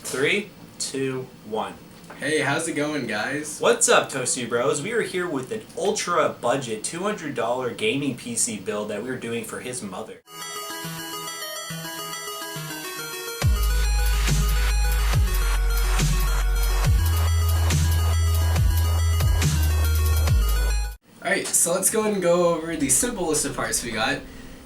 3, 2, 1. Hey, how's it going, guys? What's up, Toasty Bros? We are here with an ultra budget $200 gaming PC build that we're doing for his mother. Alright, so let's go ahead and go over the simplest of parts we got.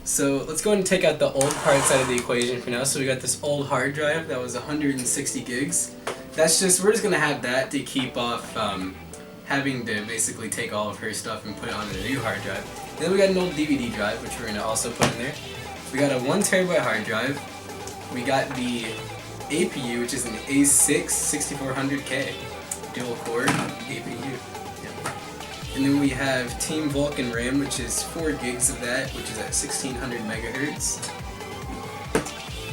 So let's go ahead and take out the old parts out of the equation for now. So we got this old hard drive that was 160 gigs. That's just, we're just going to have that to keep off having to basically take all of her stuff and put it on a new hard drive. And then we got an old DVD drive, which we're going to also put in there. We got a 1TB hard drive. We got the APU, which is an A6 6400K dual core APU. And then we have Team Vulcan RAM, which is 4 gigs of that, which is at 1600 megahertz.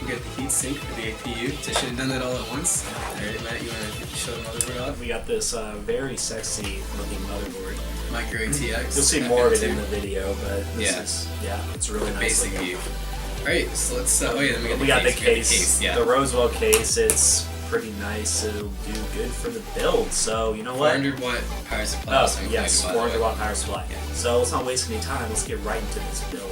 We got the heatsink for the APU, so I should have done that all at once. Alright, Matt, you want to show the motherboard off? We got this very sexy looking motherboard. MicroATX. You'll see more of it in the video, but this is, it's really nice. Basic view. Alright, so let's, oh yeah, then we got the case, yeah. the Rosewill case. It's pretty nice. It'll do good for the build. So you know what? 400 watt power supply. Oh yes, 400 watt power supply. Yeah. So let's not waste any time. Let's get right into this build.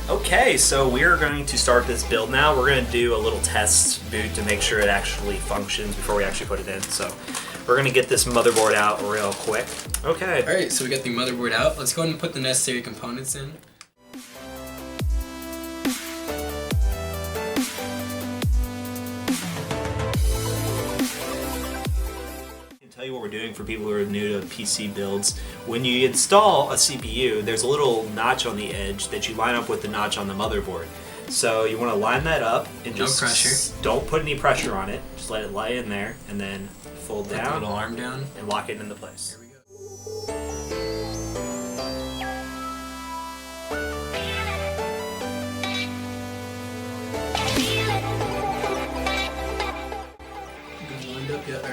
Okay, so we're going to start this build now. We're going to do a little test boot to make sure it actually functions before we actually put it in. So we're going to get this motherboard out real quick. Okay. All right, so we got the motherboard out. Let's go ahead and put the necessary components in. Tell you what we're doing for people who are new to PC builds. When you install a CPU, there's a little notch on the edge that you line up with the notch on the motherboard. So you want to line that up and just no pressure. Don't put any pressure on it. Just let it lie in there and then fold down. Put the little arm down and lock it into place. There we go.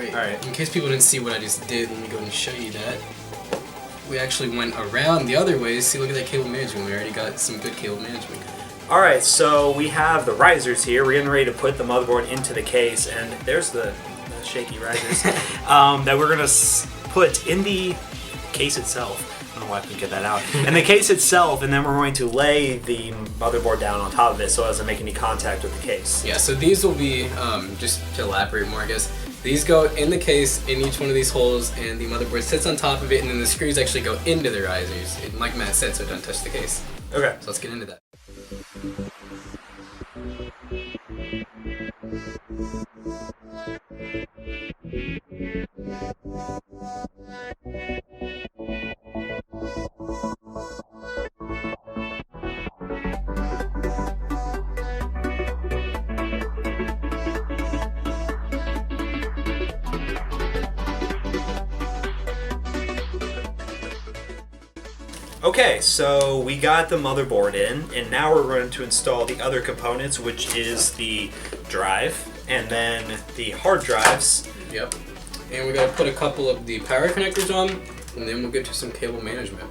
Alright, in case people didn't see what I just did, let me go ahead and show you that. We actually went around the other way. See, look at that cable management. We already got some good cable management. Alright, so we have the risers here. We're getting ready to put the motherboard into the case, and there's the shaky risers that we're going to put in the case itself. I don't know why I couldn't get that out. And the case itself, and then we're going to lay the motherboard down on top of it so it doesn't make any contact with the case. Yeah, so these will be, just to elaborate more I guess, these go in the case in each one of these holes and the motherboard sits on top of it and then the screws actually go into the risers. And like Matt said, so don't touch the case. Okay. So let's get into that. Okay, so we got the motherboard in, and now we're going to install the other components, which is the drive, and then the hard drives. Yep. And we gotta put a couple of the power connectors on, and then we'll get to some cable management.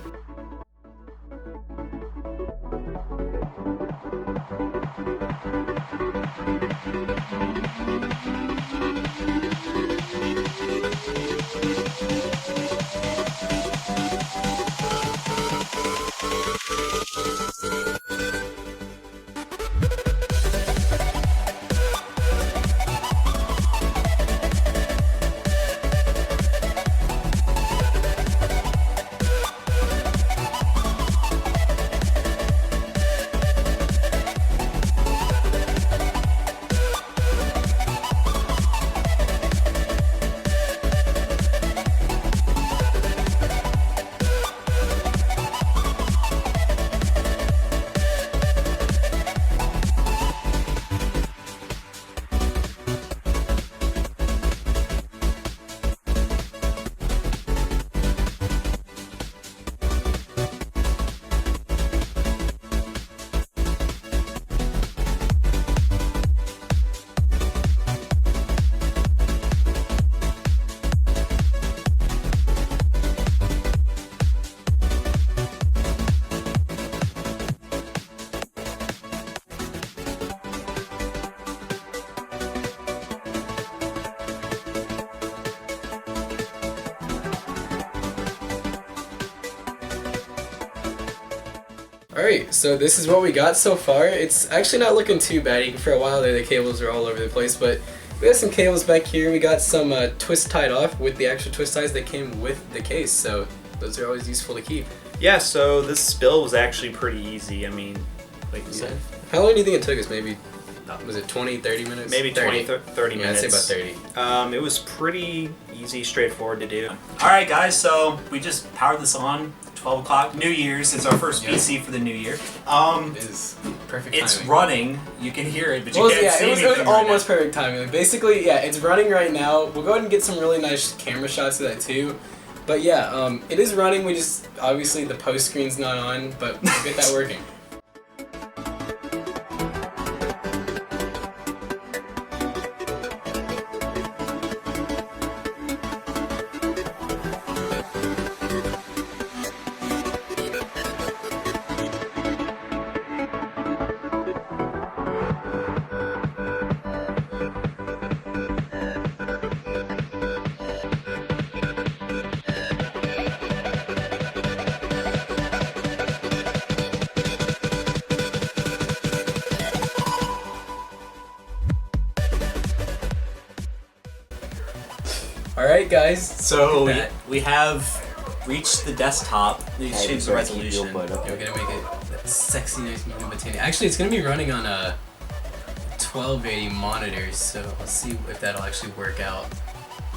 Alright, so this is what we got so far. It's actually not looking too bad. For a while there, the cables are all over the place, but we got some cables back here. We got some twist tied off with the actual twist ties that came with the case, so those are always useful to keep. Yeah, so this build was actually pretty easy. I mean, like you said. How long do you think it took us? Maybe, was it 20, 30 minutes? Maybe 20, 30 minutes. Yeah, I'd say about 30. It was pretty easy, straightforward to do. Alright guys, so we just powered this on. 12 o'clock, New Year's. It's our first PC for the new year. It is perfect timing. It's running. You can hear it, but you can't see anything. It was almost perfect timing. Like, basically, yeah, it's running right now. We'll go ahead and get some really nice camera shots of that too. But yeah, it is running. We just, obviously the post screen's not on, but we'll get that working. Alright guys, so we have reached the desktop. Let's change the resolution. We're gonna make it that sexy, nice medium botanic. Actually, it's gonna be running on a 1280 monitors, so let's see if that'll actually work out.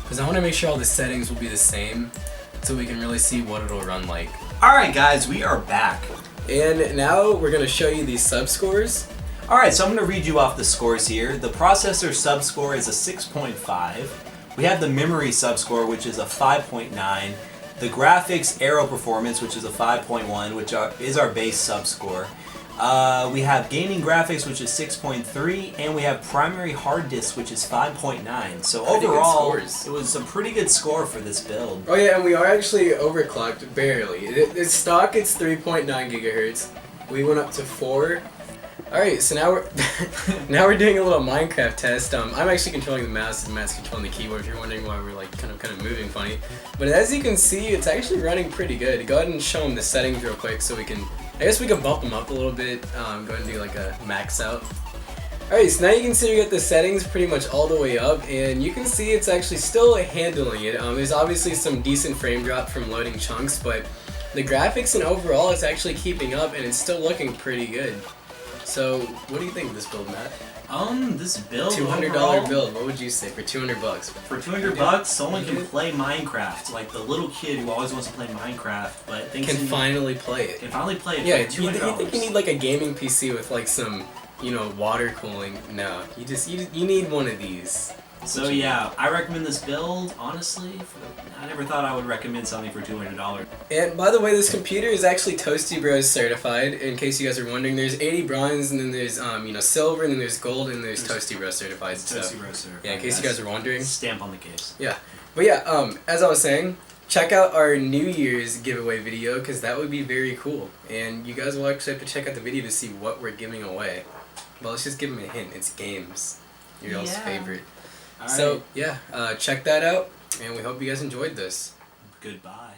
Because I want to make sure all the settings will be the same, so we can really see what it'll run like. Alright guys, we are back. And now we're gonna show you these sub scores. Alright, so I'm gonna read you off the scores here. The processor sub score is a 6.5. We have the memory subscore, which is a 5.9. The graphics aero performance, which is a 5.1, which is our base subscore. We have gaming graphics, which is 6.3, and we have primary hard disk, which is 5.9. So overall, it was a pretty good score for this build. Oh yeah, and we are actually overclocked, barely. It's stock, it's 3.9 gigahertz. We went up to 4. Alright, so now we're doing a little Minecraft test. I'm actually controlling the mouse and Matt's controlling the keyboard if you're wondering why we're like kind of moving funny. But as you can see, it's actually running pretty good. Go ahead and show them the settings real quick so we can, I guess we can bump them up a little bit. Go ahead and do like a max out. Alright, so now you can see we got the settings pretty much all the way up, and you can see it's actually still handling it. There's obviously some decent frame drop from loading chunks, but the graphics and overall it's actually keeping up and it's still looking pretty good. So, what do you think of this build, Matt? This build $200 overall, build. What would you say for $200? For $200, someone can play Minecraft, like the little kid who always wants to play Minecraft, but thinks can finally play it. Can finally play it. Yeah, for you $200. think you need like a gaming PC with like some, you know, water cooling? No, you need one of these. So yeah, I recommend this build. Honestly, I never thought I would recommend something for $200. And by the way, this computer is actually Toasty Bros certified. In case you guys are wondering, there's 80 bronze, and then there's silver, and then there's gold, and there's Toasty Bros certified. Toasty Bros certified. Yeah, in case you guys are wondering. Stamp on the case. Yeah, but yeah, as I was saying, check out our New Year's giveaway video because that would be very cool, and you guys will actually have to check out the video to see what we're giving away. But let's just give them a hint. It's games. Your all's favorite. All so right. yeah, check that out, and we hope you guys enjoyed this. Goodbye.